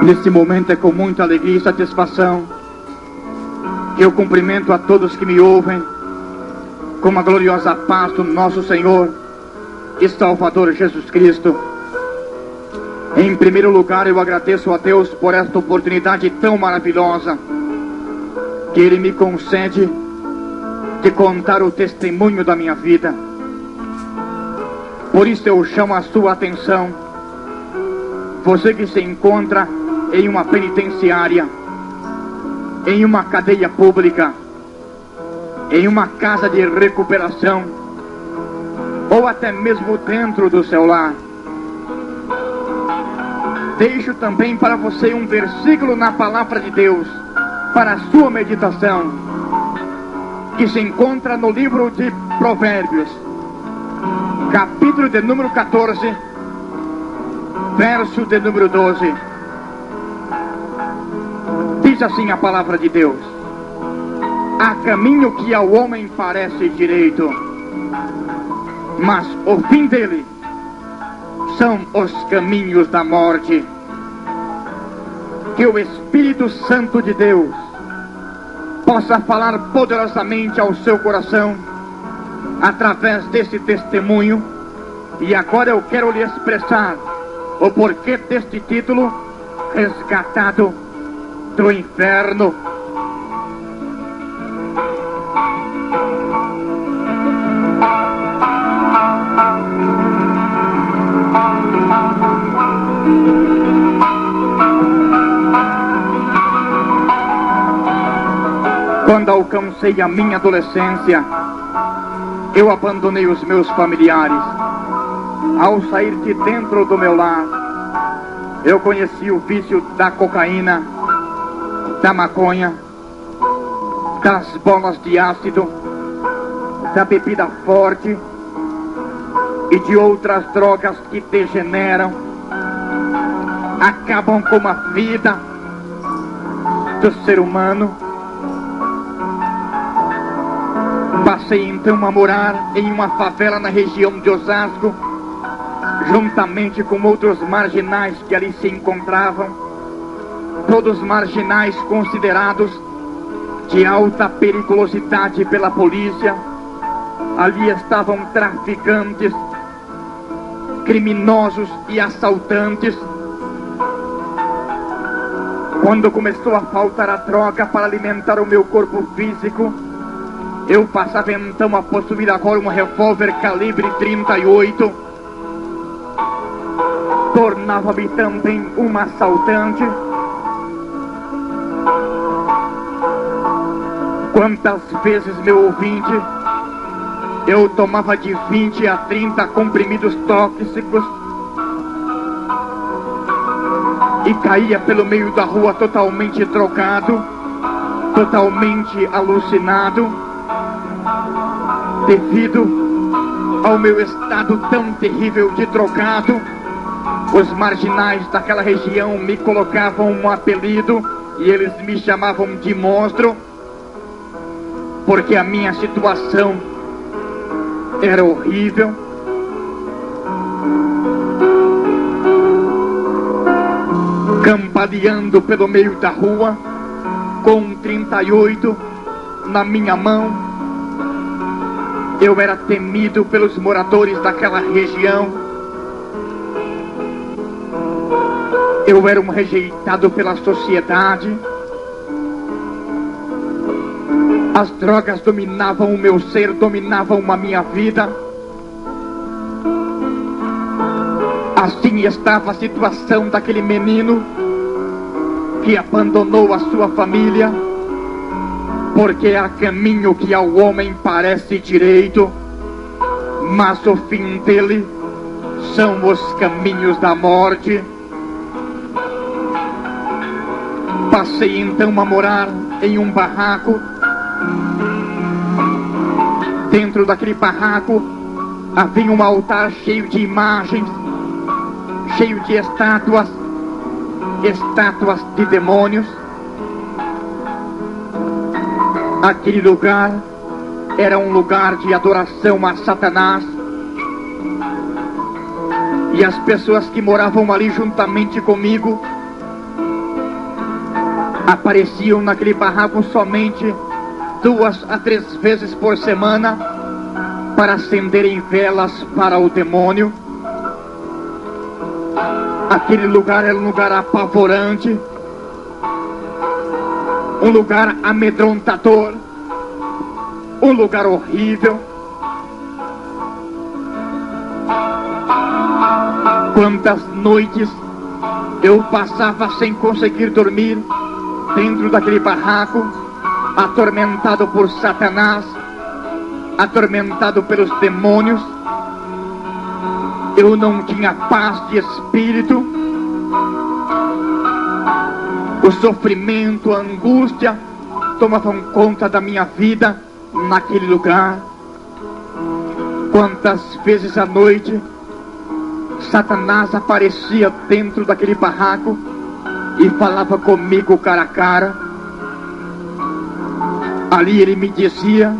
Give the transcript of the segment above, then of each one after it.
Nesse momento é com muita alegria e satisfação que eu cumprimento a todos que me ouvem com a gloriosa paz do nosso Senhor e Salvador Jesus Cristo. Em primeiro lugar, eu agradeço a Deus por esta oportunidade tão maravilhosa que Ele me concede de contar o testemunho da minha vida. Por isso eu chamo a sua atenção, você que se encontra em uma penitenciária, em uma cadeia pública, em uma casa de recuperação, ou até mesmo dentro do seu lar. Deixo também para você um versículo na palavra de Deus para a sua meditação, que se encontra no livro de Provérbios, capítulo de número 14, verso de número 12. Diz assim a palavra de Deus: há caminho que ao homem parece direito, mas o fim dele são os caminhos da morte. Que o Espírito Santo de Deus possa falar poderosamente ao seu coração através desse testemunho. E agora eu quero lhe expressar o porquê deste título: Resgatado do Inferno. Quando alcancei a minha adolescência, eu abandonei os meus familiares. Ao sair de dentro do meu lar, eu conheci o vício da cocaína, da maconha, das bolas de ácido, da bebida forte e de outras drogas que degeneram, acabam com a vida do ser humano. Passei então a morar em uma favela na região de Osasco, juntamente com outros marginais que ali se encontravam, todos marginais considerados de alta periculosidade pela polícia. Ali estavam traficantes, criminosos e assaltantes. Quando começou a faltar a droga para alimentar o meu corpo físico, eu passava então a possuir agora um revólver calibre 38. Tornava-me também um assaltante. Quantas vezes, meu ouvinte, eu tomava de 20 a 30 comprimidos tóxicos e caía pelo meio da rua totalmente drogado, totalmente alucinado, devido ao meu estado tão terrível de drogado. Os marginais daquela região me colocavam um apelido e eles me chamavam de monstro, porque a minha situação era horrível. Cambaleando pelo meio da rua, com um 38 na minha mão, eu era temido pelos moradores daquela região. Eu era um rejeitado pela sociedade. As drogas dominavam o meu ser, dominavam a minha vida. Assim estava a situação daquele menino que abandonou a sua família, porque há caminho que ao homem parece direito, mas o fim dele são os caminhos da morte. Passei então a morar em um barraco. Dentro daquele barraco havia um altar cheio de imagens, cheio de estátuas de demônios. Aquele lugar era um lugar de adoração a Satanás. E as pessoas que moravam ali juntamente comigo apareciam naquele barraco somente 2 a 3 vezes por semana para acenderem velas para o demônio. Aquele lugar era um lugar apavorante, um lugar amedrontador, um lugar horrível. Quantas noites eu passava sem conseguir dormir dentro daquele barraco, atormentado por Satanás, atormentado pelos demônios. Eu não tinha paz de espírito. O sofrimento, a angústia tomavam conta da minha vida naquele lugar. Quantas vezes à noite Satanás aparecia dentro daquele barraco e falava comigo cara a cara. Ali ele me dizia: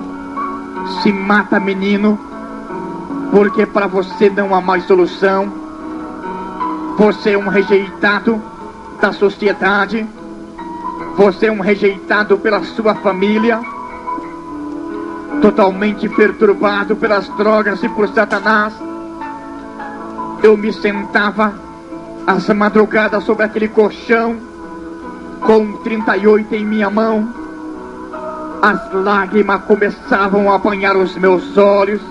se mata, menino, porque para você não há mais solução. Você é um rejeitado da sociedade, você é um rejeitado pela sua família, totalmente perturbado pelas drogas e por Satanás. Eu me sentava às madrugadas sobre aquele colchão, com 38 em minha mão. As lágrimas começavam a banhar os meus olhos,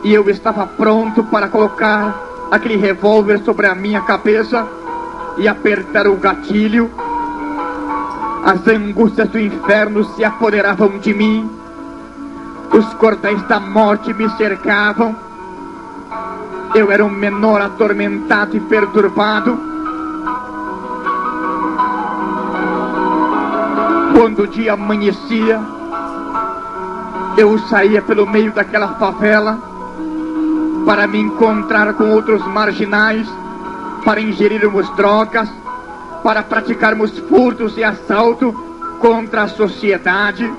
e eu estava pronto para colocar aquele revólver sobre a minha cabeça e apertar o gatilho. As angústias do inferno se apoderavam de mim, os cordéis da morte me cercavam. Eu era um menor atormentado e perturbado. Quando o dia amanhecia, eu saía pelo meio daquela favela para me encontrar com outros marginais, para ingerirmos drogas, para praticarmos furtos e assalto contra a sociedade.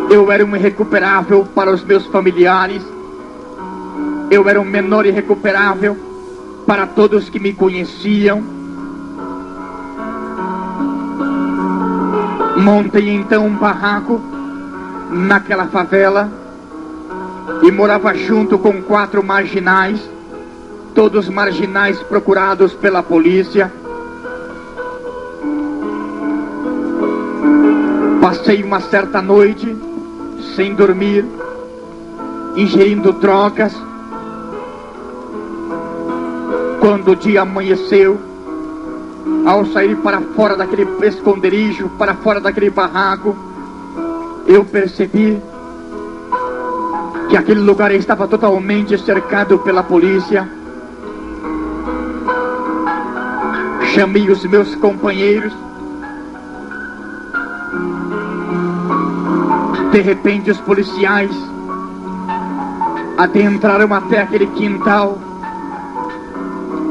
Eu era um irrecuperável para os meus familiares. Eu era um menor irrecuperável para todos que me conheciam. Montei então um barraco naquela favela e morava junto com 4 marginais, todos marginais procurados pela polícia. Passei uma certa noite sem dormir, ingerindo drogas. Quando o dia amanheceu, ao sair para fora daquele esconderijo, para fora daquele barraco, eu percebi que aquele lugar estava totalmente cercado pela polícia. Chamei os meus companheiros. De repente os policiais adentraram até aquele quintal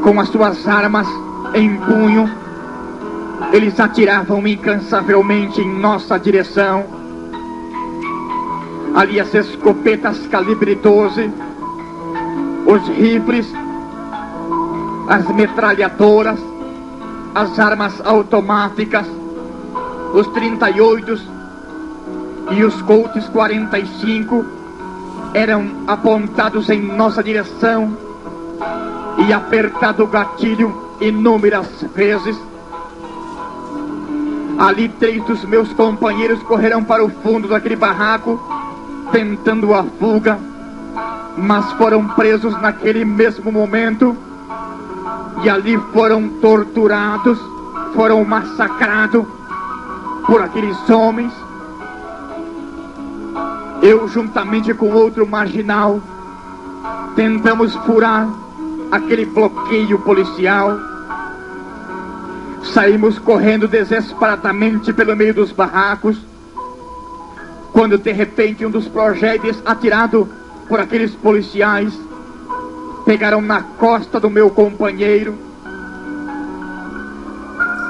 com as suas armas em punho. Eles atiravam incansavelmente em nossa direção. Ali as escopetas calibre 12, os rifles, as metralhadoras, as armas automáticas, os 38 e os Colts 45 eram apontados em nossa direção e apertado o gatilho inúmeras vezes. Ali 3 dos meus companheiros correram para o fundo daquele barraco, tentando a fuga, mas foram presos naquele mesmo momento e ali foram torturados, foram massacrados por aqueles homens. Eu, juntamente com outro marginal, tentamos furar aquele bloqueio policial. Saímos correndo desesperadamente pelo meio dos barracos, quando de repente um dos projéteis atirado por aqueles policiais pegaram na costa do meu companheiro.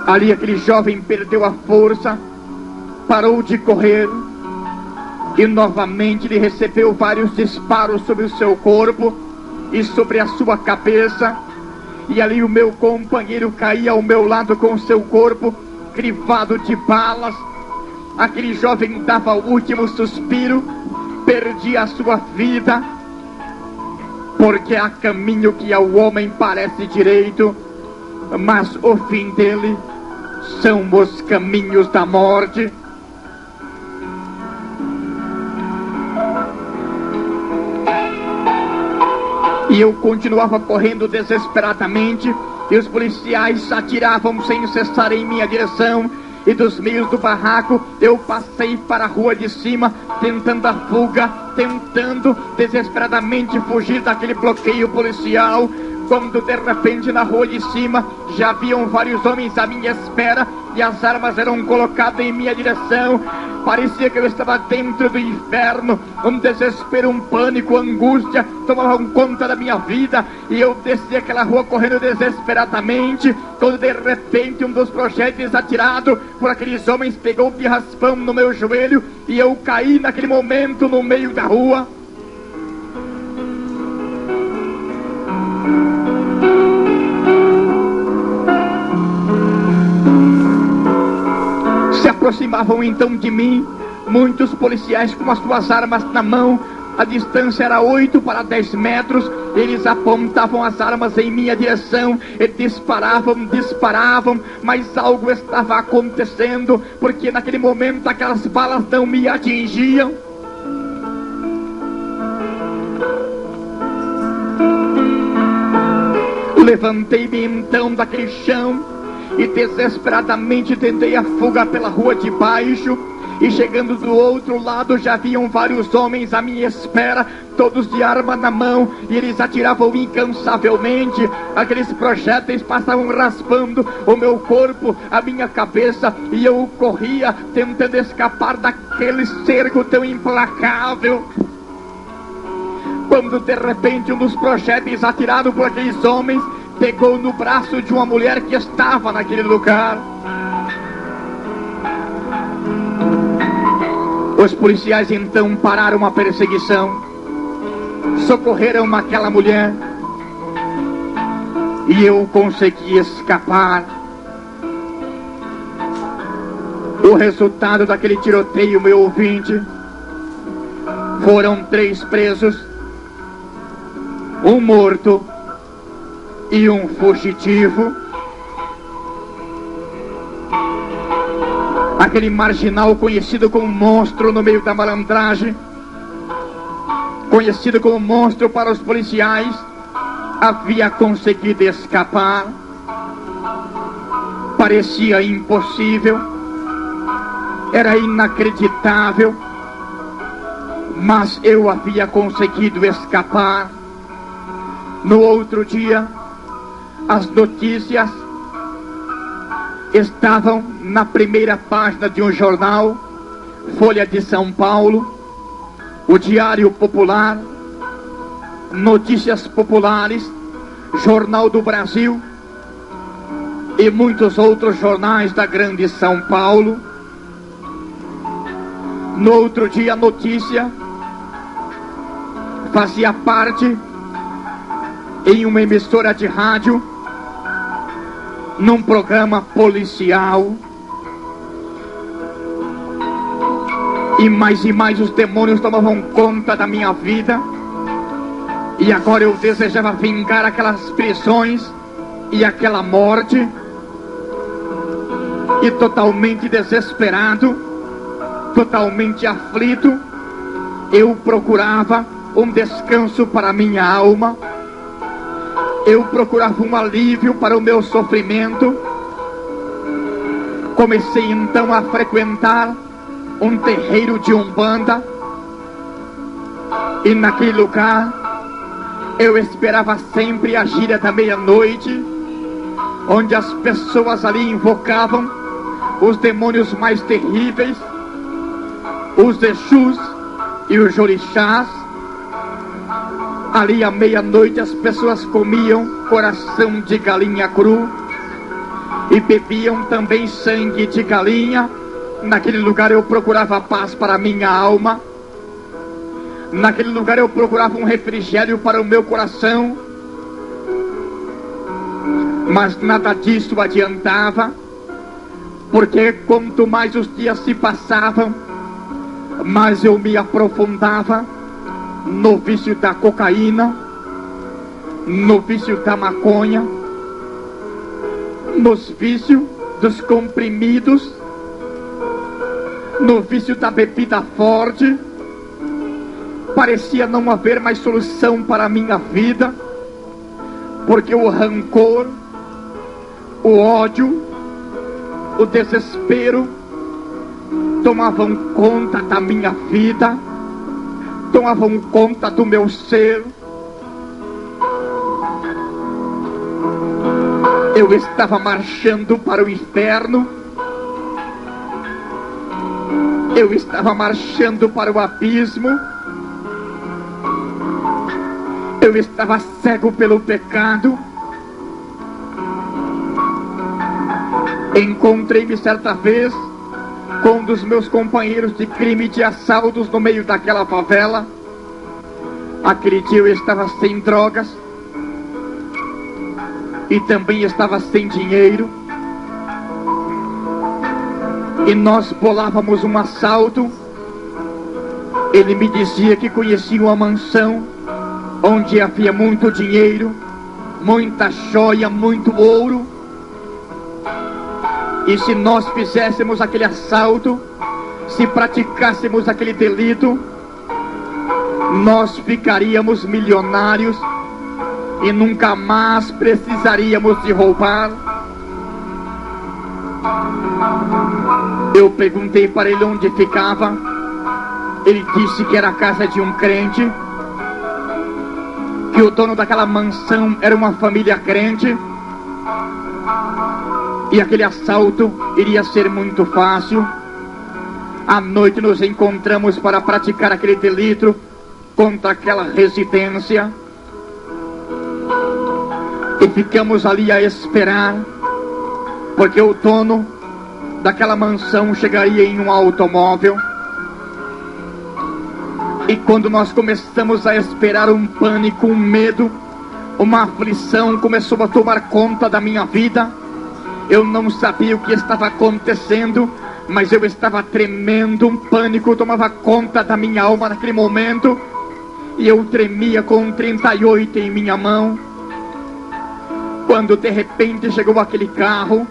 Ali aquele jovem perdeu a força, parou de correr e novamente ele recebeu vários disparos sobre o seu corpo e sobre a sua cabeça, e ali o meu companheiro caía ao meu lado com seu corpo crivado de balas. Aquele jovem dava o último suspiro, perdia a sua vida, porque há caminho que ao homem parece direito, mas o fim dele são os caminhos da morte. E eu continuava correndo desesperadamente, e os policiais atiravam sem cessar em minha direção, e dos meios do barraco eu passei para a rua de cima, tentando a fuga, tentando desesperadamente fugir daquele bloqueio policial, quando de repente na rua de cima já haviam vários homens à minha espera, e as armas eram colocadas em minha direção. Parecia que eu estava dentro do inferno. Um desespero, um pânico, angústia tomavam conta da minha vida, e eu desci aquela rua correndo desesperadamente, quando de repente um dos projéteis atirado por aqueles homens pegou de raspão no meu joelho, e eu caí naquele momento no meio da rua. Se aproximavam então de mim muitos policiais com as suas armas na mão. A distância era 8 para 10 metros. Eles apontavam as armas em minha direção e disparavam, mas algo estava acontecendo, porque naquele momento aquelas balas não me atingiam. Levantei-me então daquele chão e desesperadamente tentei a fuga pela rua de baixo, e chegando do outro lado já haviam vários homens à minha espera, todos de arma na mão, e eles atiravam incansavelmente. Aqueles projéteis passavam raspando o meu corpo, a minha cabeça, e eu corria tentando escapar daquele cerco tão implacável, quando de repente um dos projéteis atirado por aqueles homens pegou no braço de uma mulher que estava naquele lugar. Os policiais então pararam a perseguição, socorreram aquela mulher, e eu consegui escapar. O resultado daquele tiroteio, meu ouvinte, foram 3 presos, um morto e um fugitivo. Aquele marginal conhecido como monstro no meio da malandragem, conhecido como monstro para os policiais, havia conseguido escapar. Parecia impossível, era inacreditável, mas eu havia conseguido escapar. No outro dia, as notícias estavam na primeira página de um jornal, Folha de São Paulo, o Diário Popular, Notícias Populares, Jornal do Brasil e muitos outros jornais da grande São Paulo. No outro dia, a notícia fazia parte em uma emissora de rádio, num programa policial. E mais os demônios tomavam conta da minha vida, e agora eu desejava vingar aquelas prisões e aquela morte, e totalmente desesperado, totalmente aflito, eu procurava um descanso para minha alma, eu procurava um alívio para o meu sofrimento. Comecei então a frequentar um terreiro de Umbanda, e naquele lugar eu esperava sempre a gíria da meia-noite, onde as pessoas ali invocavam os demônios mais terríveis, os Exus e os Orixás. Ali à meia-noite as pessoas comiam coração de galinha cru e bebiam também sangue de galinha. Naquele lugar eu procurava paz para a minha alma. Naquele lugar eu procurava um refrigério para o meu coração. Mas nada disso adiantava, porque quanto mais os dias se passavam, mais eu me aprofundava no vício da cocaína, no vício da maconha, nos vícios dos comprimidos, no vício da bebida forte. Parecia não haver mais solução para a minha vida, porque o rancor, o ódio, o desespero tomavam conta da minha vida, tomavam conta do meu ser. Eu estava marchando para o inferno, eu estava marchando para o abismo, eu estava cego pelo pecado. Encontrei-me certa vez com um dos meus companheiros de crime de assaltos no meio daquela favela. Aquele dia eu estava sem drogas e também estava sem dinheiro, e nós bolávamos um assalto. Ele me dizia que conhecia uma mansão onde havia muito dinheiro, muita joia, muito ouro, e se nós fizéssemos aquele assalto, se praticássemos aquele delito, nós ficaríamos milionários e nunca mais precisaríamos de roubar. Eu perguntei para ele onde ficava. Ele disse que era a casa de um crente, que o dono daquela mansão era uma família crente, e aquele assalto iria ser muito fácil. À noite nos encontramos para praticar aquele delito contra aquela residência, e ficamos ali a esperar, porque o dono daquela mansão chegaria em um automóvel. E quando nós começamos a esperar, um pânico, um medo, uma aflição começou a tomar conta da minha vida. Eu não sabia o que estava acontecendo, mas eu estava tremendo. Um pânico tomava conta da minha alma naquele momento, e eu tremia com um 38 em minha mão, quando de repente chegou aquele carro.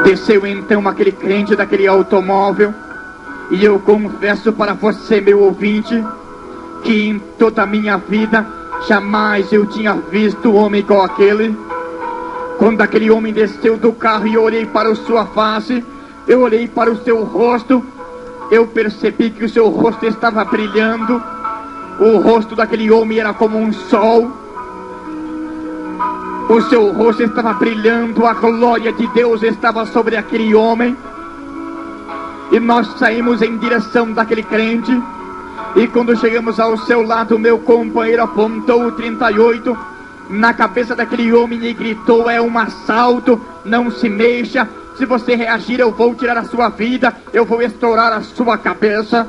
Desceu então aquele crente daquele automóvel, e eu confesso para você, meu ouvinte, que em toda a minha vida jamais eu tinha visto um homem igual aquele. Quando aquele homem desceu do carro e eu olhei para a sua face, eu olhei para o seu rosto, eu percebi que o seu rosto estava brilhando. O rosto daquele homem era como um sol. O seu rosto estava brilhando, a glória de Deus estava sobre aquele homem. E nós saímos em direção daquele crente, e quando chegamos ao seu lado, meu companheiro apontou o 38 na cabeça daquele homem e gritou: é um assalto, não se mexa, se você reagir eu vou tirar a sua vida, eu vou estourar a sua cabeça.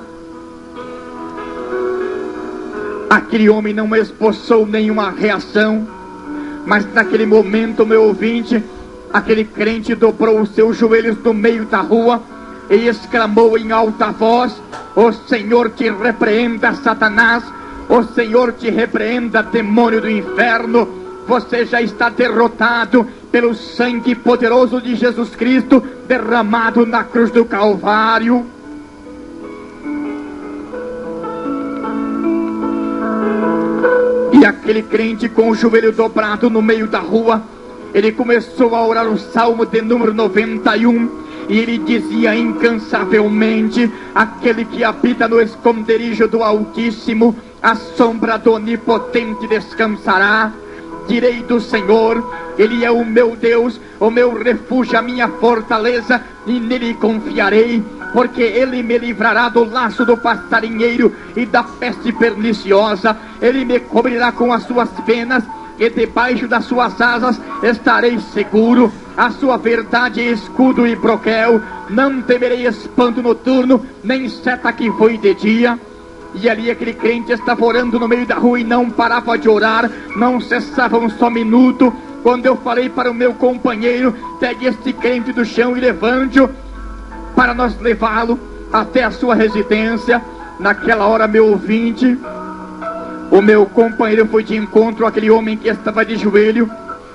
Aquele homem não esboçou nenhuma reação, mas naquele momento, meu ouvinte, aquele crente dobrou os seus joelhos no meio da rua e exclamou em alta voz: o Senhor te repreenda, Satanás, o Senhor te repreenda, demônio do inferno, você já está derrotado pelo sangue poderoso de Jesus Cristo derramado na cruz do Calvário. E aquele crente com o joelho dobrado no meio da rua, ele começou a orar o Salmo de número 91, e ele dizia incansavelmente: aquele que habita no esconderijo do Altíssimo, a sombra do Onipotente descansará. Direi do Senhor, Ele é o meu Deus, o meu refúgio, a minha fortaleza, e nele confiarei, porque Ele me livrará do laço do passarinheiro e da peste perniciosa. Ele me cobrirá com as suas penas, e debaixo das suas asas estarei seguro. A sua verdade é escudo e broquel, não temerei espanto noturno, nem seta que foi de dia. E ali aquele crente estava orando no meio da rua e não parava de orar, não cessava um só minuto. Quando eu falei para o meu companheiro: pegue este crente do chão e levante-o para nós levá-lo até a sua residência. Naquela hora, meu ouvinte, o meu companheiro foi de encontro àquele homem que estava de joelho,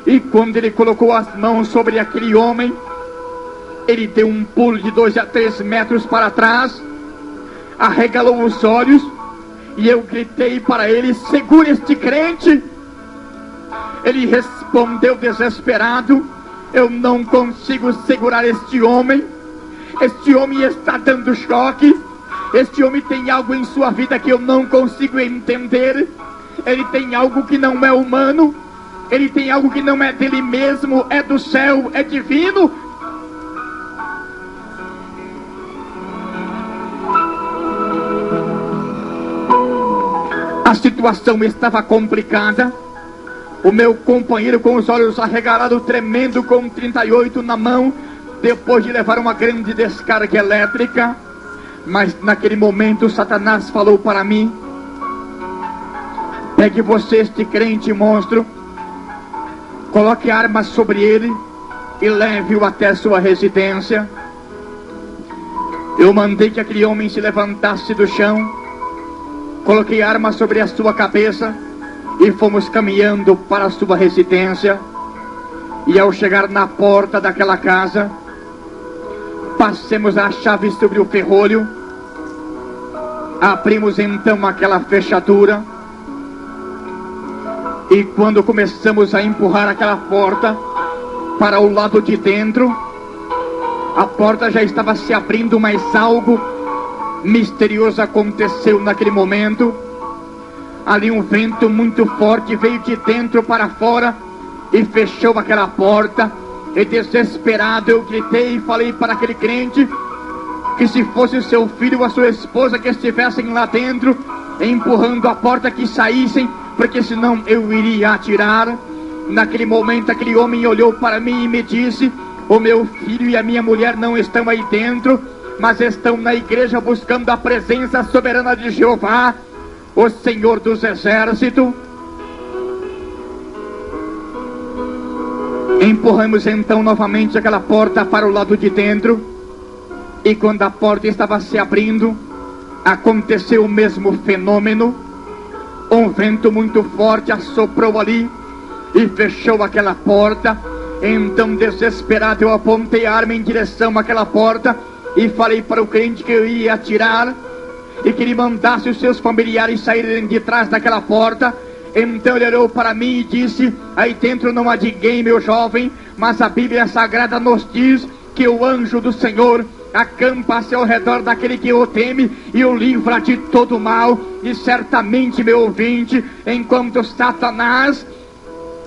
e quando ele colocou as mãos sobre aquele homem, ele deu um pulo de 2 a 3 metros para trás, arregalou os olhos, e eu gritei para ele: segure este crente. Ele respondeu desesperado: eu não consigo segurar este homem está dando choque, este homem tem algo em sua vida que eu não consigo entender, ele tem algo que não é humano, ele tem algo que não é dele mesmo, é do céu, é divino. A situação estava complicada. O meu companheiro, com os olhos arregalados, tremendo, com 38 na mão, depois de levar uma grande descarga elétrica. Mas naquele momento Satanás falou para mim: pegue você este crente monstro, coloque armas sobre ele e leve-o até sua residência. Eu mandei que aquele homem se levantasse do chão, coloquei armas sobre a sua cabeça e fomos caminhando para a sua residência. E ao chegar na porta daquela casa, passemos a chave sobre o ferrolho, abrimos então aquela fechadura, e quando começamos a empurrar aquela porta para o lado de dentro, a porta já estava se abrindo, mas algo misterioso aconteceu naquele momento. Ali um vento muito forte veio de dentro para fora e fechou aquela porta. E desesperado eu gritei e falei para aquele crente que se fosse o seu filho ou a sua esposa que estivessem lá dentro, empurrando a porta, que saíssem, porque senão eu iria atirar. Naquele momento aquele homem olhou para mim e me disse: o meu filho e a minha mulher não estão aí dentro, mas estão na igreja buscando a presença soberana de Jeová, o Senhor dos Exércitos. Empurramos então novamente aquela porta para o lado de dentro, e quando a porta estava se abrindo, aconteceu o mesmo fenômeno. Um vento muito forte assoprou ali e fechou aquela porta. Então, desesperado, eu apontei a arma em direção àquela porta e falei para o crente que eu ia atirar e que ele mandasse os seus familiares saírem de trás daquela porta. Então ele olhou para mim e disse: aí dentro não há ninguém, meu jovem, mas a Bíblia Sagrada nos diz que o anjo do Senhor acampa-se ao redor daquele que o teme e o livra de todo mal. E certamente, meu ouvinte, enquanto Satanás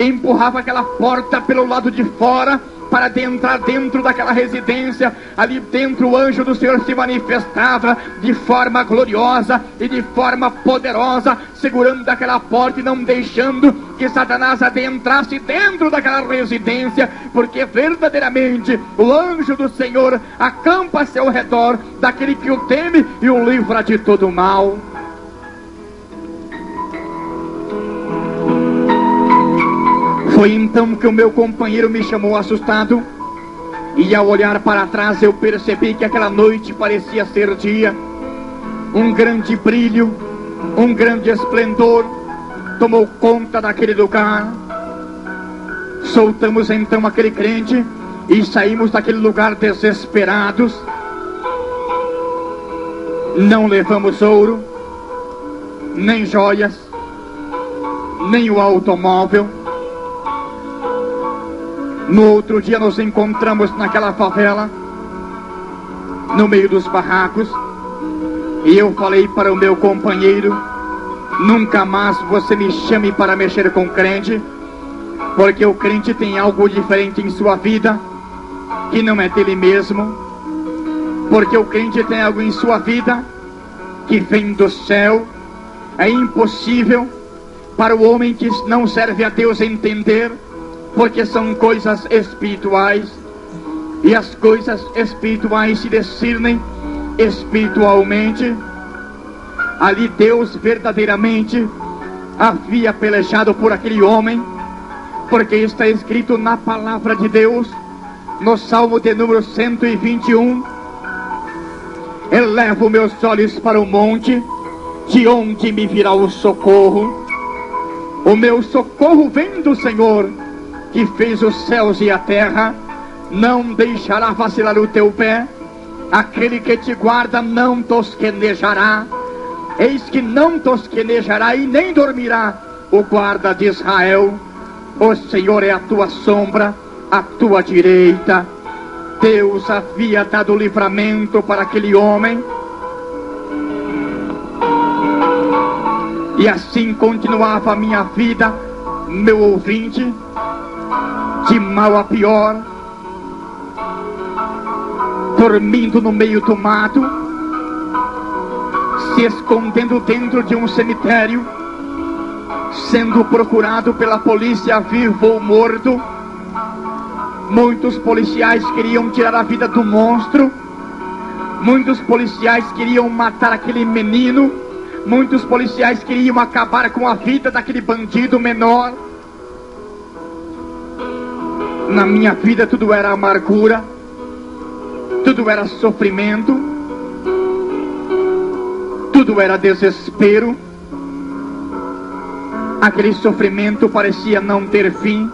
empurrava aquela porta pelo lado de fora para entrar dentro daquela residência, ali dentro o anjo do Senhor se manifestava de forma gloriosa e de forma poderosa, segurando aquela porta e não deixando que Satanás adentrasse dentro daquela residência, porque verdadeiramente o anjo do Senhor acampa-se ao redor daquele que o teme e o livra de todo mal. Foi então que o meu companheiro me chamou assustado, e ao olhar para trás eu percebi que aquela noite parecia ser dia. Um grande brilho, um grande esplendor tomou conta daquele lugar. Soltamos então aquele crente e saímos daquele lugar desesperados. Não levamos ouro, nem joias, nem o automóvel. No outro dia nos encontramos naquela favela, no meio dos barracos, e eu falei para o meu companheiro: nunca mais você me chame para mexer com crente, porque o crente tem algo diferente em sua vida que não é dele mesmo, porque o crente tem algo em sua vida que vem do céu. É impossível para o homem que não serve a Deus entender, porque são coisas espirituais, e as coisas espirituais se discernem espiritualmente. Ali Deus verdadeiramente havia pelejado por aquele homem, porque está escrito na palavra de Deus, no Salmo de número 121, elevo meus olhos para o monte, de onde me virá o socorro? O meu socorro vem do Senhor, que fez os céus e a terra. Não deixará vacilar o teu pé, aquele que te guarda não tosquenejará. Eis que não tosquenejará e nem dormirá o guarda de Israel. O Senhor é a tua sombra, a tua direita. Deus havia dado livramento para aquele homem. E assim continuava a minha vida, meu ouvinte, de mal a pior, dormindo no meio do mato, se escondendo dentro de um cemitério, sendo procurado pela polícia vivo ou morto. Muitos policiais queriam tirar a vida do monstro, muitos policiais queriam matar aquele menino, muitos policiais queriam acabar com a vida daquele bandido menor. Na minha vida tudo era amargura, tudo era sofrimento, tudo era desespero. Aquele sofrimento parecia não ter fim.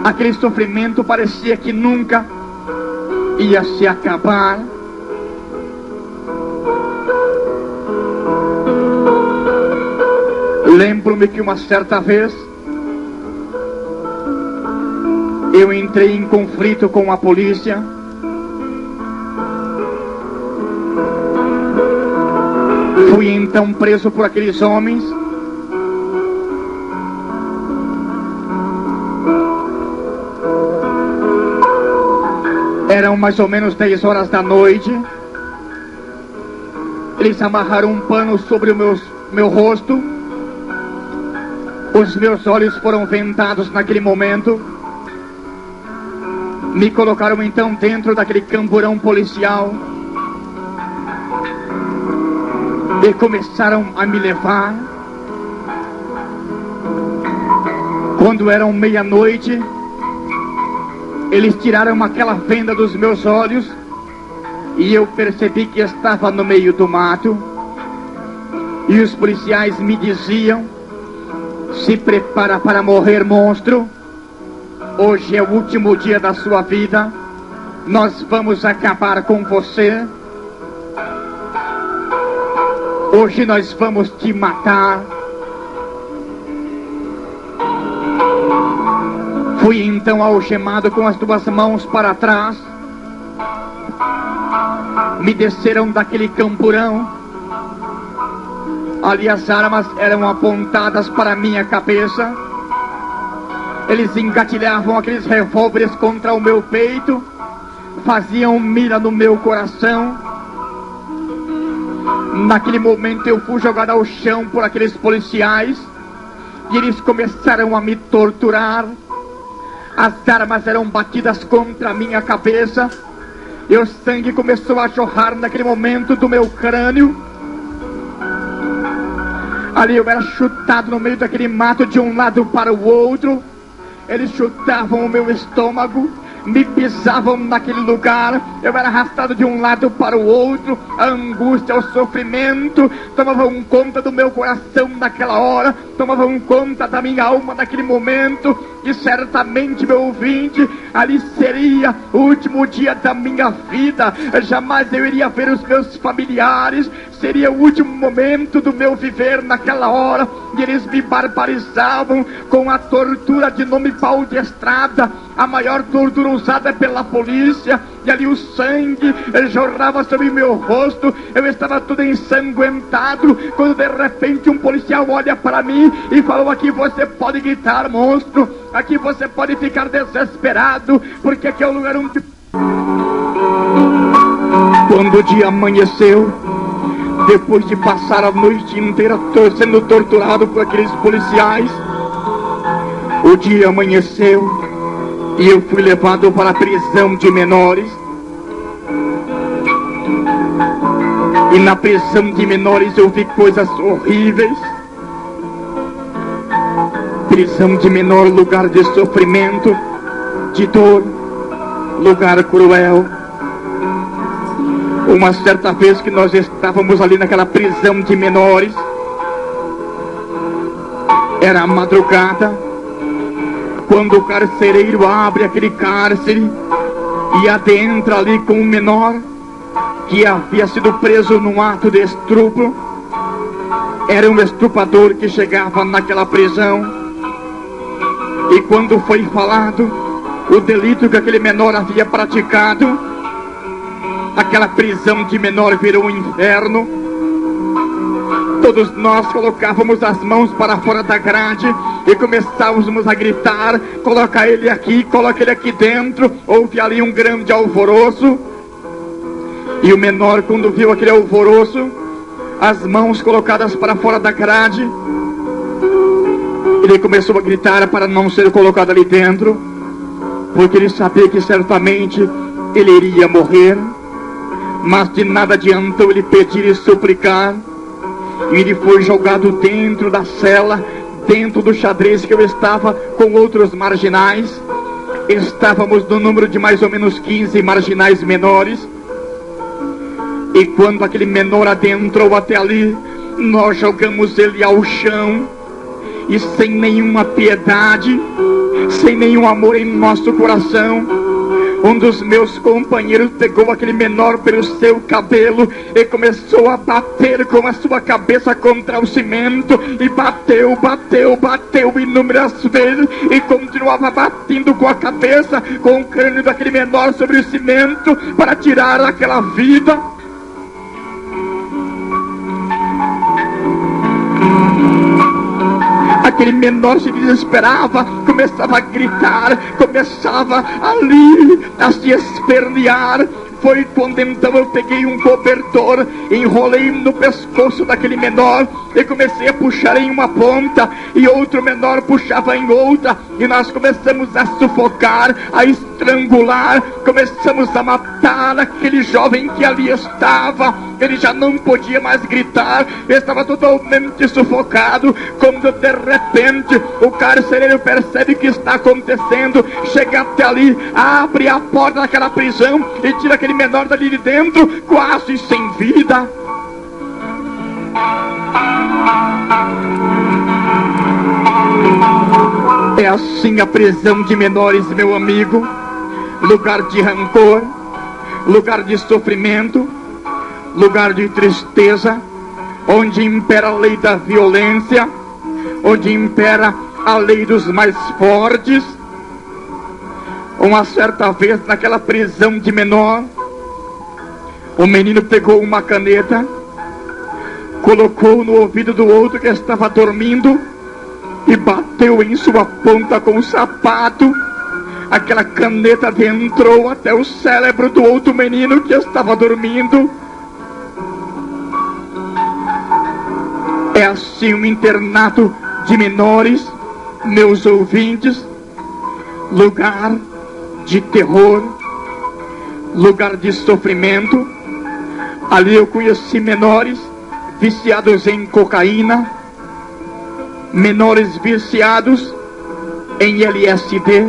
Aquele sofrimento parecia que nunca ia se acabar. Lembro-me que uma certa vez eu entrei em conflito com a polícia. Fui então preso por aqueles homens. Eram mais ou menos 10 horas da noite. Eles amarraram um pano sobre o meu rosto. Os meus olhos foram vendados naquele momento. Me colocaram então dentro daquele camburão policial. E começaram a me levar. Quando eram meia-noite, eles tiraram aquela venda dos meus olhos. E eu percebi que estava no meio do mato. E os policiais me diziam: se prepara para morrer, monstro. Hoje é o último dia da sua vida. Nós vamos acabar com você. Hoje nós vamos te matar. Fui então algemado com as 2 mãos para trás. Me desceram daquele camburão. Ali as armas eram apontadas para minha cabeça. Eles engatilhavam aqueles revólveres contra o meu peito, faziam mira no meu coração. Naquele momento eu fui jogado ao chão por aqueles policiais e eles começaram a me torturar. As armas eram batidas contra a minha cabeça e o sangue começou a jorrar naquele momento do meu crânio. Ali eu era chutado no meio daquele mato de um lado para o outro. Eles chutavam o meu estômago, me pisavam naquele lugar. Eu era arrastado de um lado para o outro. A angústia, o sofrimento tomavam conta do meu coração naquela hora, tomavam conta da minha alma naquele momento. E certamente, meu ouvinte, ali seria o último dia da minha vida. Jamais eu iria ver os meus familiares. Seria o último momento do meu viver naquela hora. E eles me barbarizavam com a tortura de nome pau de estrada, a maior tortura usada pela polícia. E ali o sangue jorrava sobre meu rosto. Eu estava todo ensanguentado, quando de repente um policial olha para mim e falou: aqui você pode gritar, monstro. Aqui você pode ficar desesperado, porque aqui é o lugar onde... Quando o dia amanheceu, depois de passar a noite inteira sendo torturado por aqueles policiais, o dia amanheceu e eu fui levado para a prisão de menores. E na prisão de menores eu vi coisas horríveis. Prisão de menor, lugar de sofrimento, de dor, lugar cruel. Uma certa vez que nós estávamos ali naquela prisão de menores, era a madrugada, quando o carcereiro abre aquele cárcere e adentra ali com um menor que havia sido preso num ato de estupro. Era um estuprador que chegava naquela prisão, e quando foi falado o delito que aquele menor havia praticado, aquela prisão de menor virou um inferno. Todos nós colocávamos as mãos para fora da grade e começávamos a gritar: coloca ele aqui, coloca ele aqui dentro. Houve ali um grande alvoroço. E o menor, quando viu aquele alvoroço, as mãos colocadas para fora da grade, ele começou a gritar para não ser colocado ali dentro, porque ele sabia que certamente ele iria morrer. Mas de nada adiantou ele pedir e suplicar. E ele foi jogado dentro da cela, dentro do xadrez que eu estava com outros marginais. Estávamos no número de mais ou menos 15 marginais menores. E quando aquele menor adentrou até ali, nós jogamos ele ao chão. E sem nenhuma piedade, sem nenhum amor em nosso coração, um dos meus companheiros pegou aquele menor pelo seu cabelo e começou a bater com a sua cabeça contra o cimento. E bateu, bateu, bateu inúmeras vezes, e continuava batendo com a cabeça, com o crânio daquele menor sobre o cimento, para tirar aquela vida. Aquele menor se desesperava, começava a gritar, começava ali a se espernear. Foi quando então eu peguei um cobertor, enrolei no pescoço daquele menor e comecei a puxar em uma ponta, e outro menor puxava em outra, e nós começamos a sufocar, a estrangular, começamos a matar aquele jovem que ali estava. Ele já não podia mais gritar, estava totalmente sufocado, quando de repente o carcereiro percebe que está acontecendo, chega até ali, abre a porta daquela prisão e tira aquele menor dali de dentro, quase sem vida. É assim a prisão de menores, meu amigo. Lugar de rancor, lugar de sofrimento, lugar de tristeza, onde impera a lei da violência, onde impera a lei dos mais fortes. Uma certa vez, naquela prisão de menor, o menino pegou uma caneta, colocou no ouvido do outro que estava dormindo e bateu em sua ponta com o sapato. Aquela caneta adentrou até o cérebro do outro menino que estava dormindo. É assim um internato de menores, meus ouvintes, lugar de terror, lugar de sofrimento. Ali eu conheci menores viciados em cocaína, menores viciados em LSD,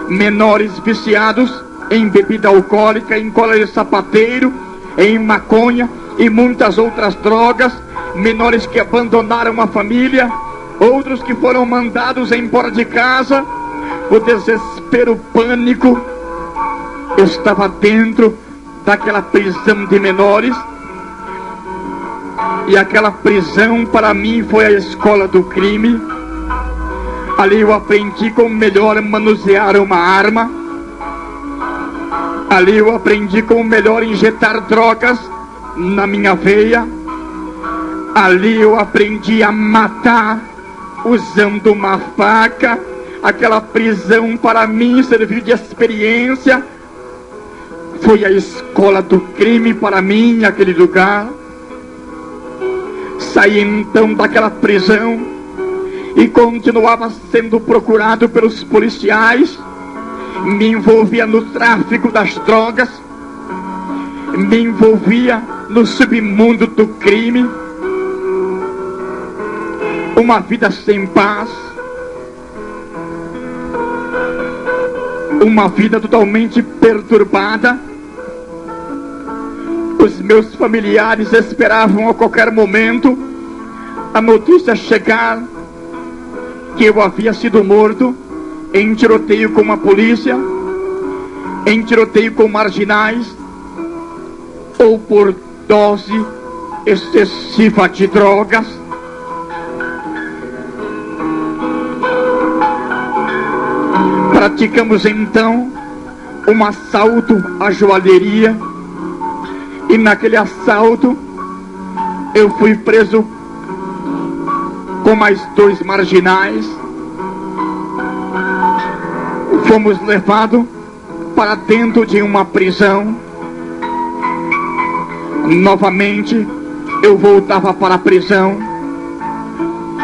menores viciados em bebida alcoólica, em cola de sapateiro, em maconha e muitas outras drogas, menores que abandonaram a família, outros que foram mandados embora de casa. O desespero, o pânico estava dentro daquela prisão de menores. E aquela prisão para mim foi a escola do crime. Ali eu aprendi como melhor manusear uma arma. Ali eu aprendi como melhor injetar drogas na minha veia. Ali eu aprendi a matar usando uma faca. Aquela prisão para mim serviu de experiência. Foi a escola do crime para mim, aquele lugar. Saí então daquela prisão e continuava sendo procurado pelos policiais. Me envolvia no tráfico das drogas, me envolvia no submundo do crime, uma vida sem paz, uma vida totalmente perturbada. Os meus familiares esperavam a qualquer momento a notícia chegar que eu havia sido morto em tiroteio com a polícia, em tiroteio com marginais, ou por dose excessiva de drogas. Praticamos então um assalto à joalheria, e naquele assalto eu fui preso com mais 2 marginais. Fomos levados para dentro de uma prisão. Novamente eu voltava para a prisão.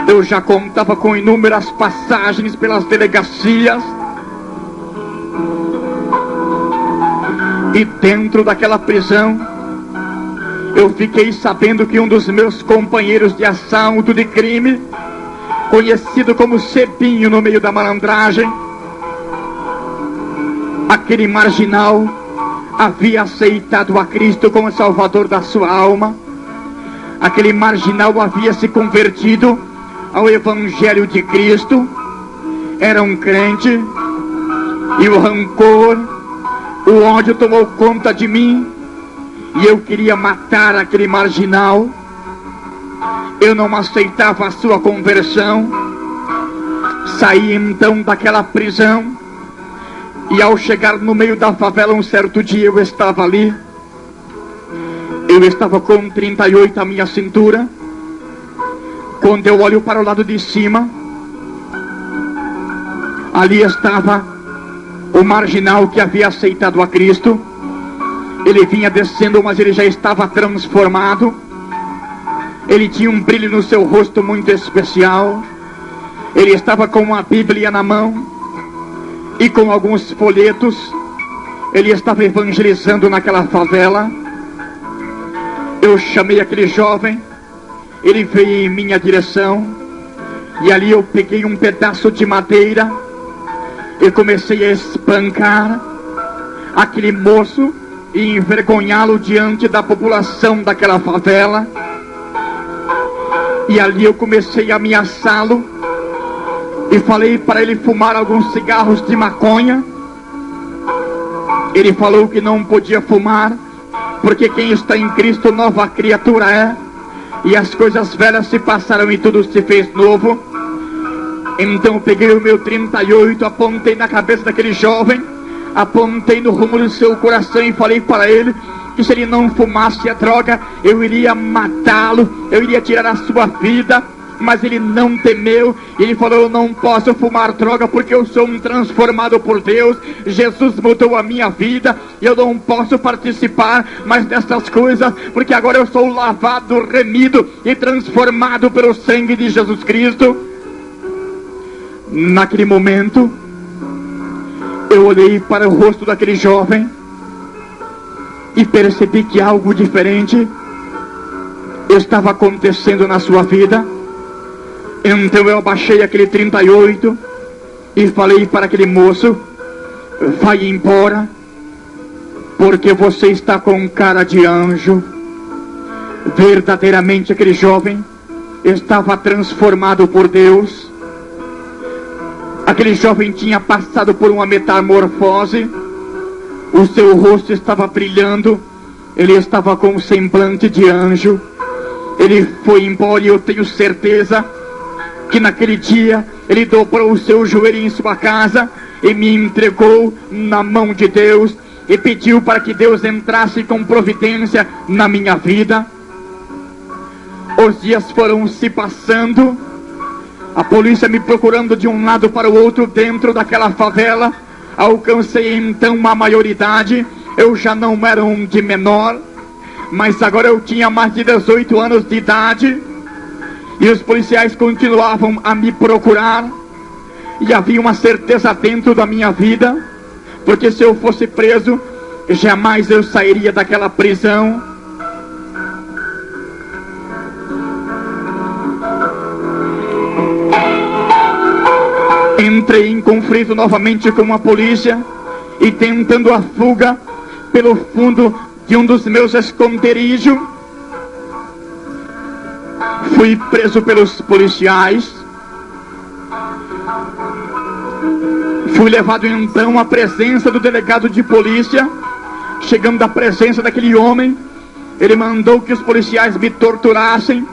Eu já contava com inúmeras passagens pelas delegacias, e dentro daquela prisão eu fiquei sabendo que um dos meus companheiros de assalto de crime, conhecido como Cepinho no meio da malandragem, aquele marginal havia aceitado a Cristo como Salvador da sua alma. Aquele marginal havia se convertido ao Evangelho de Cristo, era um crente, e o rancor, o ódio tomou conta de mim, e eu queria matar aquele marginal. Eu não aceitava a sua conversão. Saí então daquela prisão, e ao chegar no meio da favela um certo dia eu estava ali. Eu estava com 38 à minha cintura. Quando eu olho para o lado de cima, ali estava o marginal que havia aceitado a Cristo. Ele vinha descendo, mas ele já estava transformado. Ele tinha um brilho no seu rosto muito especial. Ele estava com uma Bíblia na mão e com alguns folhetos. Ele estava evangelizando naquela favela. Eu chamei aquele jovem, ele veio em minha direção, e ali eu peguei um pedaço de madeira e comecei a espancar aquele moço e envergonhá-lo diante da população daquela favela. E ali eu comecei a ameaçá-lo e falei para ele fumar alguns cigarros de maconha. Ele falou que não podia fumar, porque quem está em Cristo nova criatura é, e as coisas velhas se passaram e tudo se fez novo. Então eu peguei o meu 38, apontei na cabeça daquele jovem, apontei no rumo do seu coração e falei para ele que se ele não fumasse a droga, eu iria matá-lo, eu iria tirar a sua vida. Mas ele não temeu, e ele falou: eu não posso fumar droga porque eu sou um transformado por Deus. Jesus mudou a minha vida, e eu não posso participar mais dessas coisas, porque agora eu sou lavado, remido e transformado pelo sangue de Jesus Cristo. Naquele momento eu olhei para o rosto daquele jovem e percebi que algo diferente estava acontecendo na sua vida. Então eu abaixei aquele 38 e falei para aquele moço: vai embora, porque você está com cara de anjo. Verdadeiramente aquele jovem estava transformado por Deus. Aquele jovem tinha passado por uma metamorfose. O seu rosto estava brilhando, ele estava com um semblante de anjo. Ele foi embora, e eu tenho certeza que naquele dia ele dobrou o seu joelho em sua casa e me entregou na mão de Deus e pediu para que Deus entrasse com providência na minha vida. Os dias foram se passando, a polícia me procurando de um lado para o outro dentro daquela favela. Alcancei então uma maioridade. Eu já não era um de menor, mas agora eu tinha mais de 18 anos de idade. E os policiais continuavam a me procurar, e havia uma certeza dentro da minha vida, porque se eu fosse preso, jamais eu sairia daquela prisão. entrei em conflito novamente com a polícia e tentando a fuga pelo fundo de um dos meus esconderijos. Fui preso pelos policiais. Fui levado então à presença do delegado de polícia. Chegando à presença daquele homem, ele mandou que os policiais me torturassem,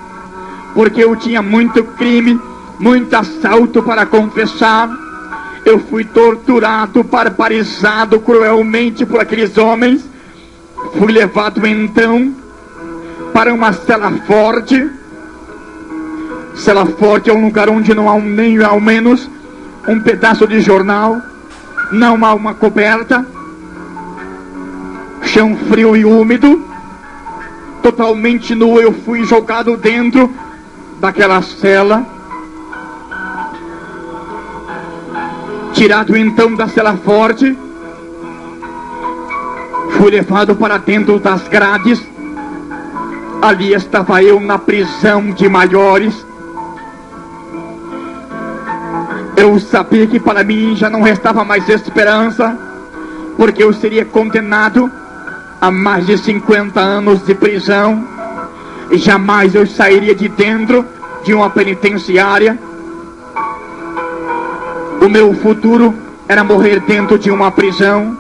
porque eu tinha muito crime, muito assalto para confessar. Eu fui torturado, barbarizado cruelmente por aqueles homens. Fui levado então para uma cela forte. Cela forte é um lugar onde não há nem ao menos um pedaço de jornal, não há uma coberta, chão frio e úmido, totalmente nu. Eu fui jogado dentro daquela cela, tirado então da cela forte, fui levado para dentro das grades. Ali estava eu na prisão de maiores. Eu sabia que para mim já não restava mais esperança, porque eu seria condenado a mais de 50 anos de prisão, e jamais eu sairia de dentro de uma penitenciária. O meu futuro era morrer dentro de uma prisão.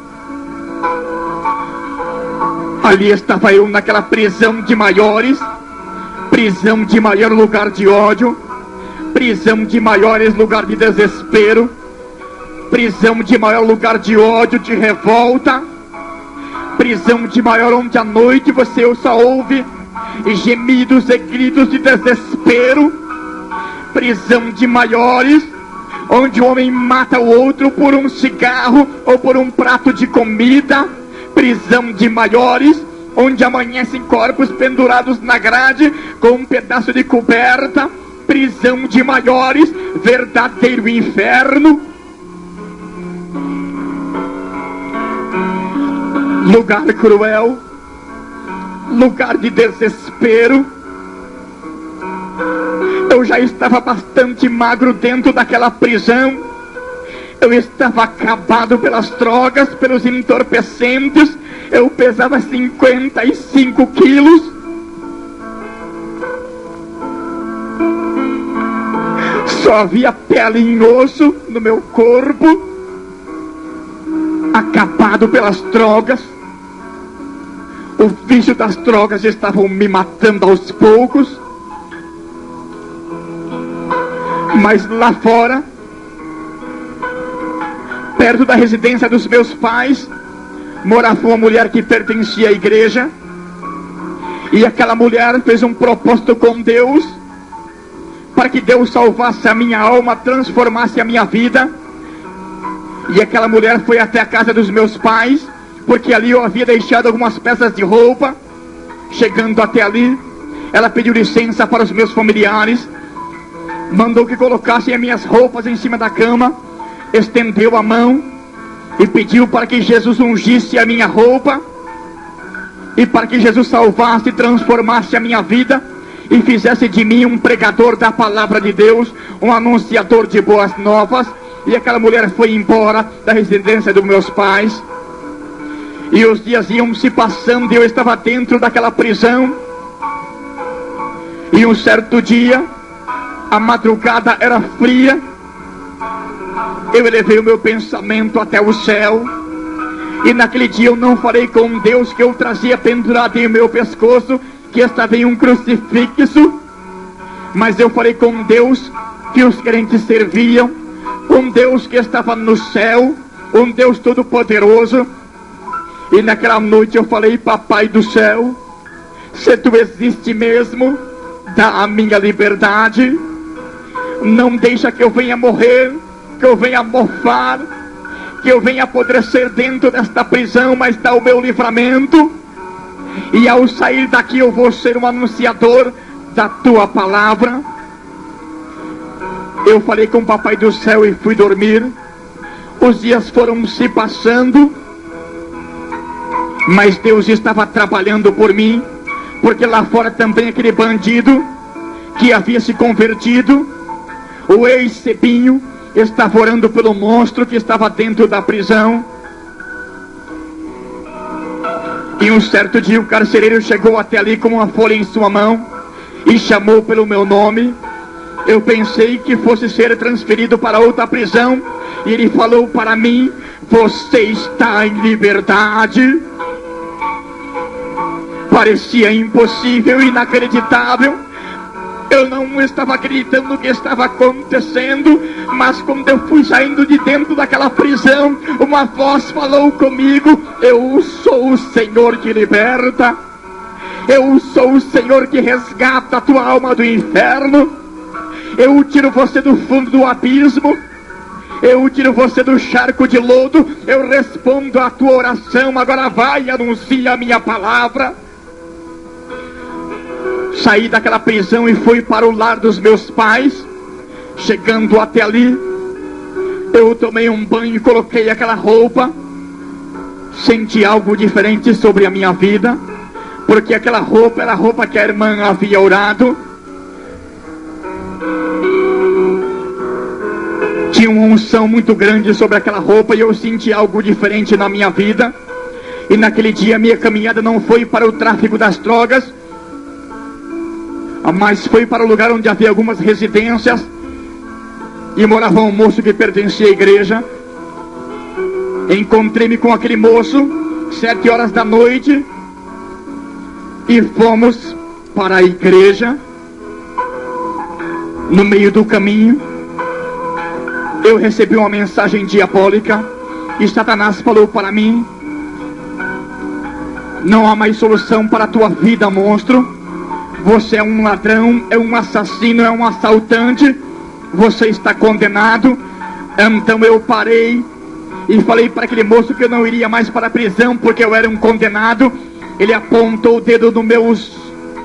Ali estava eu naquela prisão de maiores, prisão de maior lugar de ódio, prisão de maiores lugar de desespero, prisão de maior lugar de ódio, de revolta, prisão de maior onde à noite você só ouve gemidos e gritos de desespero, prisão de maiores onde o homem mata o outro por um cigarro ou por um prato de comida, prisão de maiores onde amanhecem corpos pendurados na grade com um pedaço de coberta, prisão de maiores, verdadeiro inferno, lugar cruel, lugar de desespero. Eu já estava bastante magro dentro daquela prisão. Eu estava acabado pelas drogas, pelos entorpecentes. Eu pesava 55 quilos. Só havia pele e osso no meu corpo. Acabado pelas drogas. O vício das drogas estavam me matando aos poucos. Mas lá fora, perto da residência dos meus pais, morava uma mulher que pertencia à igreja. E aquela mulher fez um propósito com Deus, para que Deus salvasse a minha alma, transformasse a minha vida. E aquela mulher foi até a casa dos meus pais, porque ali eu havia deixado algumas peças de roupa. Chegando até ali, ela pediu licença para os meus familiares, mandou que colocassem as minhas roupas em cima da cama, estendeu a mão e pediu para que Jesus ungisse a minha roupa, e para que Jesus salvasse e transformasse a minha vida, e fizesse de mim um pregador da palavra de Deus, um anunciador de boas novas. E aquela mulher foi embora da residência dos meus pais. E os dias iam se passando e eu estava dentro daquela prisão. E um certo dia, a madrugada era fria, eu elevei o meu pensamento até o céu. E naquele dia eu não falei com Deus que eu trazia pendurado em meu pescoço, que estava em um crucifixo, mas eu falei com Deus que os crentes serviam, um Deus que estava no céu, um Deus todo poderoso. E naquela noite eu falei: Papai do céu, se tu existe mesmo, dá a minha liberdade, não deixa que eu venha morrer, que eu venha mofar, que eu venha apodrecer dentro desta prisão, mas dá o meu livramento. E ao sair daqui eu vou ser um anunciador da tua palavra. Eu falei com o Papai do céu e fui dormir. Os dias foram se passando, mas Deus estava trabalhando por mim, porque lá fora também aquele bandido que havia se convertido, o ex-Sebinho, estava orando pelo monstro que estava dentro da prisão. E um certo dia o carcereiro chegou até ali com uma folha em sua mão e chamou pelo meu nome. Eu pensei que fosse ser transferido para outra prisão, e ele falou para mim: você está em liberdade. Parecia impossível, inacreditável. Eu não estava acreditando no que estava acontecendo, mas quando eu fui saindo de dentro daquela prisão, uma voz falou comigo: eu sou o Senhor que liberta, eu sou o Senhor que resgata a tua alma do inferno, eu tiro você do fundo do abismo, eu tiro você do charco de lodo, eu respondo a tua oração, agora vai e anuncia a minha palavra. Saí daquela prisão e fui para o lar dos meus pais. Chegando até ali, eu tomei um banho e coloquei aquela roupa. Senti algo diferente sobre a minha vida, porque aquela roupa era a roupa que a irmã havia orado. Tinha uma unção muito grande sobre aquela roupa e eu senti algo diferente na minha vida. E naquele dia minha caminhada não foi para o tráfico das drogas, mas foi para o lugar onde havia algumas residências e morava um moço que pertencia à igreja. Encontrei-me com aquele moço 7 horas da noite e fomos para a igreja. No meio do caminho eu recebi uma mensagem diabólica e Satanás falou para mim: não há mais solução para a tua vida, monstro. Você é um ladrão, é um assassino, é um assaltante, você está condenado. Então eu parei e falei para aquele moço que eu não iria mais para a prisão porque eu era um condenado. Ele apontou o dedo no meu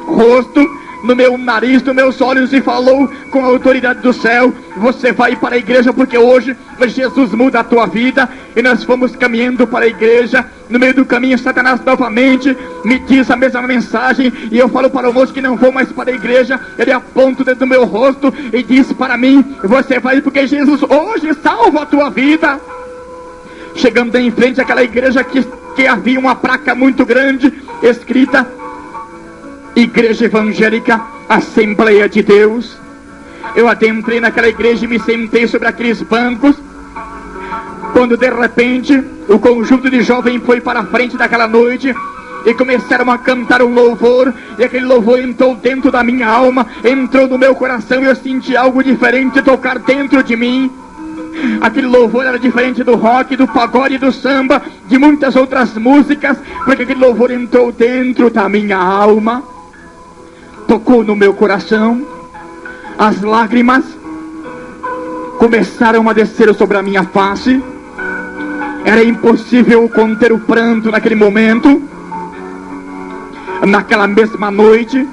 rosto, no meu nariz, nos meus olhos e falou com a autoridade do céu: você vai para a igreja porque hoje Jesus muda a tua vida. E nós fomos caminhando para a igreja. No meio do caminho Satanás novamente me diz a mesma mensagem e eu falo para o moço que não vou mais para a igreja. Ele aponta o dedo no meu rosto e diz para mim: você vai porque Jesus hoje salva a tua vida. Chegando em frente àquela igreja que havia uma placa muito grande escrita: Igreja Evangélica Assembleia de Deus. Eu adentrei naquela igreja e me sentei sobre aqueles bancos, quando de repente o conjunto de jovens foi para a frente daquela noite e começaram a cantar um louvor, e aquele louvor entrou dentro da minha alma, entrou no meu coração, e eu senti algo diferente tocar dentro de mim. Aquele louvor era diferente do rock, do pagode, do samba, de muitas outras músicas, porque aquele louvor entrou dentro da minha alma, tocou no meu coração. As lágrimas começaram a descer sobre a minha face. Era impossível conter o pranto naquele momento. Naquela mesma noite,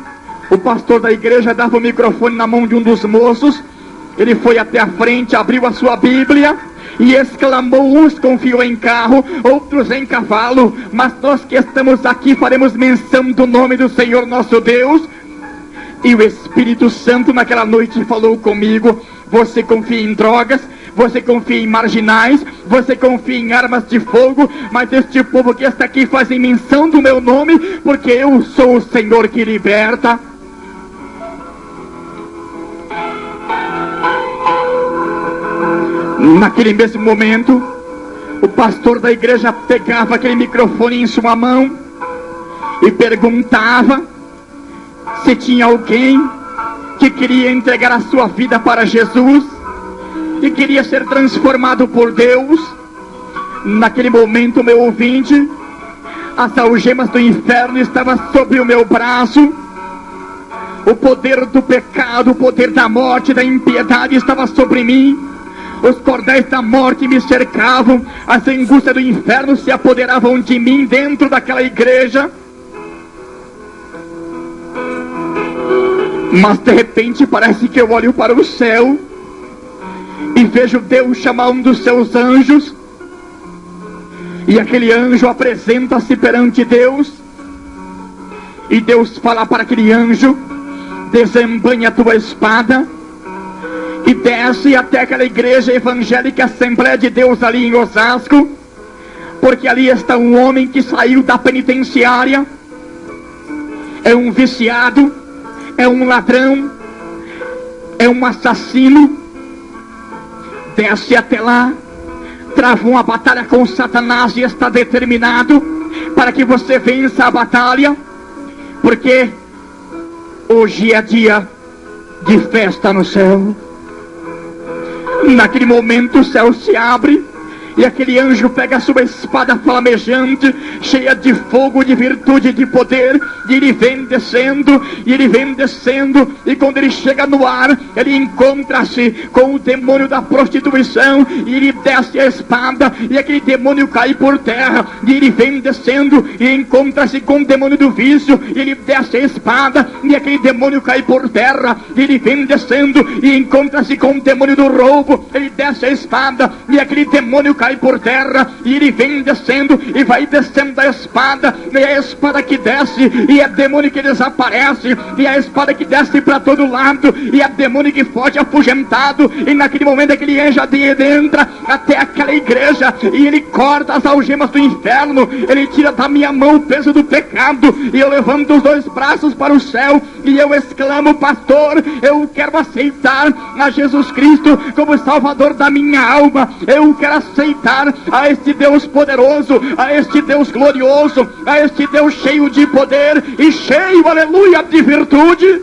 o pastor da igreja dava o microfone na mão de um dos moços. Ele foi até a frente, abriu a sua Bíblia e exclamou: uns confiam em carro, outros em cavalo, mas nós que estamos aqui faremos menção do nome do Senhor nosso Deus. E o Espírito Santo naquela noite falou comigo: você confia em drogas, você confia em marginais, você confia em armas de fogo, mas este povo que está aqui fazem menção do meu nome, porque eu sou o Senhor que liberta. Naquele mesmo momento, o pastor da igreja pegava aquele microfone em sua mão e perguntava se tinha alguém que queria entregar a sua vida para Jesus, que queria ser transformado por Deus. Naquele momento, meu ouvinte, as algemas do inferno estavam sobre o meu braço, o poder do pecado, o poder da morte, da impiedade estava sobre mim. Os cordéis da morte me cercavam, as angústias do inferno se apoderavam de mim dentro daquela igreja. Mas de repente parece que eu olho para o céu e vejo Deus chamar um dos seus anjos, e aquele anjo apresenta-se perante Deus, e Deus fala para aquele anjo: desembanha a tua espada. e desce até aquela igreja evangélica Assembleia de Deus ali em Osasco, porque ali está um homem que saiu da penitenciária, é um viciado, é um ladrão, é um assassino. Desce até lá, trava uma batalha com Satanás e está determinado para que você vença a batalha, porque hoje é dia de festa no céu. Naquele momento o céu se abre e aquele anjo pega a sua espada flamejante, cheia de fogo, de virtude e de poder, e ele vem descendo, e quando ele chega no ar, ele encontra-se com o demônio da prostituição, e ele desce a espada, e aquele demônio cai por terra, e ele vem descendo, e encontra-se com o demônio do vício, e ele desce a espada, e aquele demônio cai por terra, e ele vem descendo, e encontra-se com o demônio do roubo, ele desce a espada, e aquele demônio cai por terra, e ele vem descendo, e vai descendo a espada, e a espada que desce, e é demônio que desaparece, e a espada que desce para todo lado, e é demônio que foge afugentado, e naquele momento aquele anjo entra até aquela igreja, e ele corta as algemas do inferno, ele tira da minha mão o peso do pecado, e eu levanto os dois braços para o céu, e eu exclamo: pastor, eu quero aceitar a Jesus Cristo como Salvador da minha alma, eu quero aceitar a este Deus poderoso, a este Deus glorioso, a este Deus cheio de poder e cheio, aleluia, de virtude.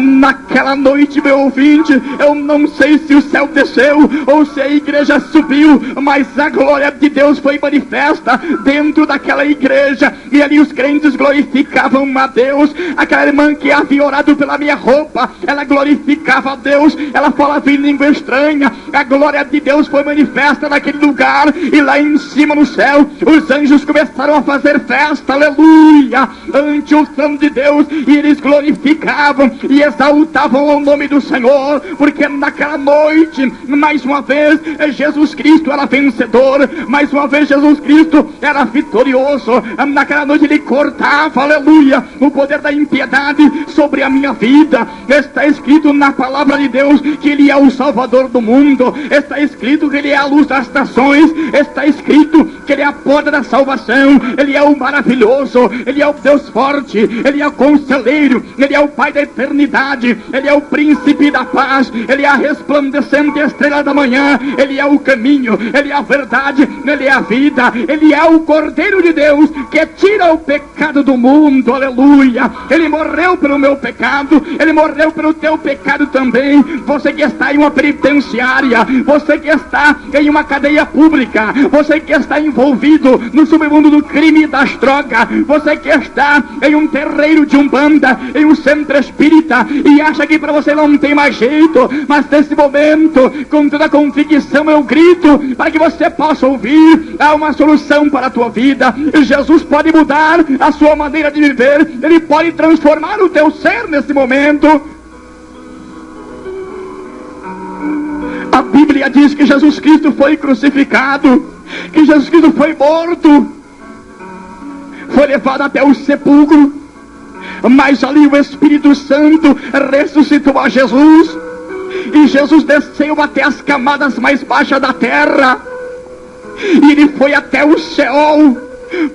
Naquela noite, meu ouvinte, eu não sei se o céu desceu ou se a igreja subiu, mas a glória de Deus foi manifesta dentro daquela igreja, e ali os crentes glorificavam a Deus. Aquela irmã que havia orado pela minha roupa, ela glorificava a Deus, ela falava em língua estranha. A glória de Deus foi manifesta naquele lugar, e lá em cima no céu, os anjos começaram a fazer festa, aleluia, ante o trono de Deus, e eles glorificavam e exaltavam o nome do Senhor, porque naquela noite, mais uma vez, Jesus Cristo era vencedor, mais uma vez Jesus Cristo era vitorioso. Naquela noite ele cortava, aleluia, o poder da impiedade sobre a minha vida. Está escrito na palavra de Deus que ele é o Salvador do mundo, está escrito que ele é a luz das nações, está escrito que ele é a porta da salvação, ele é o maravilhoso, ele é o Deus forte, ele é o conselheiro, ele é o Pai da eternidade, ele é o príncipe da paz, ele é a resplandecente estrela da manhã, ele é o caminho, ele é a verdade, ele é a vida, ele é o Cordeiro de Deus que tira o pecado do mundo, aleluia. Ele morreu pelo meu pecado, ele morreu pelo teu pecado também. Você que está em uma penitenciária, você que está em uma cadeia pública, você que está envolvido no submundo do crime e das drogas, você que está em um terreiro de umbanda, em um centro espírita, e acha que para você não tem mais jeito, mas nesse momento, com toda a convicção, eu grito para que você possa ouvir: há uma solução para a tua vida. Jesus pode mudar a sua maneira de viver, ele pode transformar o teu ser nesse momento. A Bíblia diz que Jesus Cristo foi crucificado, que Jesus Cristo foi morto, foi levado até o sepulcro, mas ali o Espírito Santo ressuscitou a Jesus, e Jesus desceu até as camadas mais baixas da terra, e ele foi até o céu,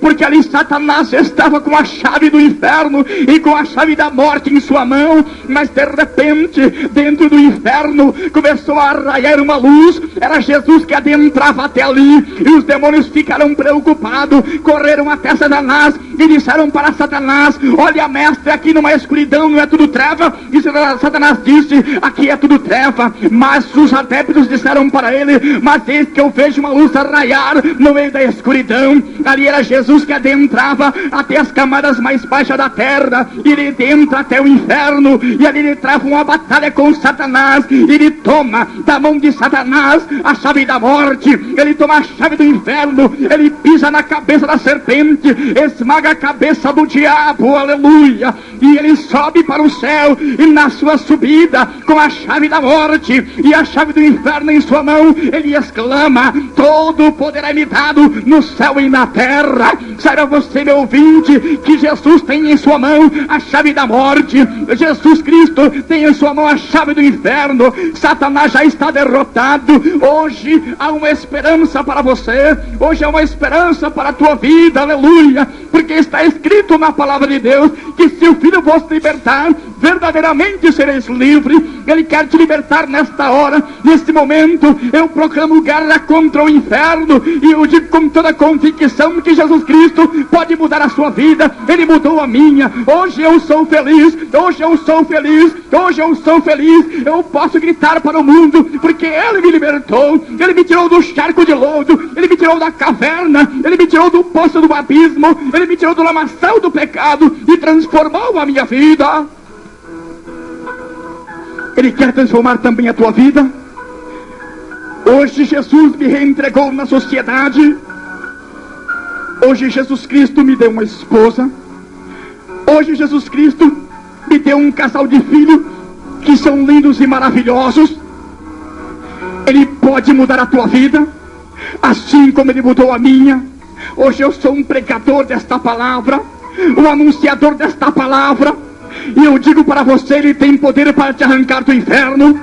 porque ali Satanás estava com a chave do inferno e com a chave da morte em sua mão. Mas de repente, dentro do inferno começou a raiar uma luz. Era Jesus que adentrava até ali, e os demônios ficaram preocupados, correram até Satanás e disseram para Satanás: olha, mestre, aqui não é escuridão, não é tudo treva. E Satanás disse: aqui é tudo treva. Mas os adeptos disseram para ele: mas eis que eu vejo uma luz a raiar no meio da escuridão. Ali era Jesus que adentrava até as camadas mais baixas da terra, e ele entra até o inferno, e ali ele trava uma batalha com Satanás, e ele toma da mão de Satanás a chave da morte, ele toma a chave do inferno, ele pisa na cabeça da serpente, esmaga a cabeça do diabo, aleluia, e ele sobe para o céu, e na sua subida, com a chave da morte e a chave do inferno em sua mão, ele exclama: todo o poder é me dado no céu e na terra. terra. Saiba você, meu ouvinte, que Jesus tem em sua mão a chave da morte. Jesus Cristo tem em sua mão a chave do inferno. Satanás já está derrotado. Hoje há uma esperança para você. Hoje há uma esperança para a tua vida, aleluia. Porque está escrito na palavra de Deus que se o Filho vos libertar, verdadeiramente sereis livres. Ele quer te libertar nesta hora, neste momento. Eu proclamo guerra contra o inferno, e eu digo com toda a convicção que Jesus Cristo pode mudar a sua vida. Ele mudou a minha. Hoje eu sou feliz, hoje eu sou feliz, hoje eu sou feliz. Eu posso gritar para o mundo, porque Ele me libertou. Ele me tirou do charco de lodo, Ele me tirou da caverna, Ele me tirou do poço do abismo, Ele me tirou do lamaçal do pecado e transformou a minha vida. Ele quer transformar também a tua vida. Hoje Jesus me reentregou na sociedade. Hoje Jesus Cristo me deu uma esposa. Hoje Jesus Cristo me deu um casal de filhos que são lindos e maravilhosos. Ele pode mudar a tua vida, assim como Ele mudou a minha. Hoje eu sou um pregador desta palavra, um anunciador desta palavra, e eu digo para você, Ele tem poder para te arrancar do inferno.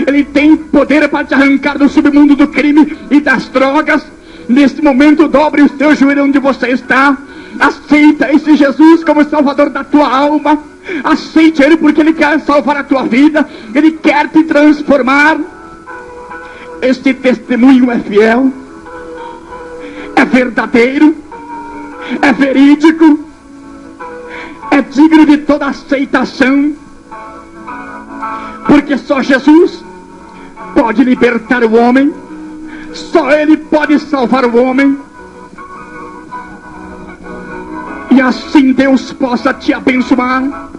Ele tem poder para te arrancar do submundo do crime e das drogas. Neste momento, dobre o teu joelho onde você está. Aceita esse Jesus como Salvador da tua alma. Aceite Ele porque Ele quer salvar a tua vida. Ele quer te transformar. Este testemunho é fiel, é verdadeiro, é verídico, é digno de toda aceitação, porque só Jesus pode libertar o homem, só Ele pode salvar o homem. E assim Deus possa te abençoar,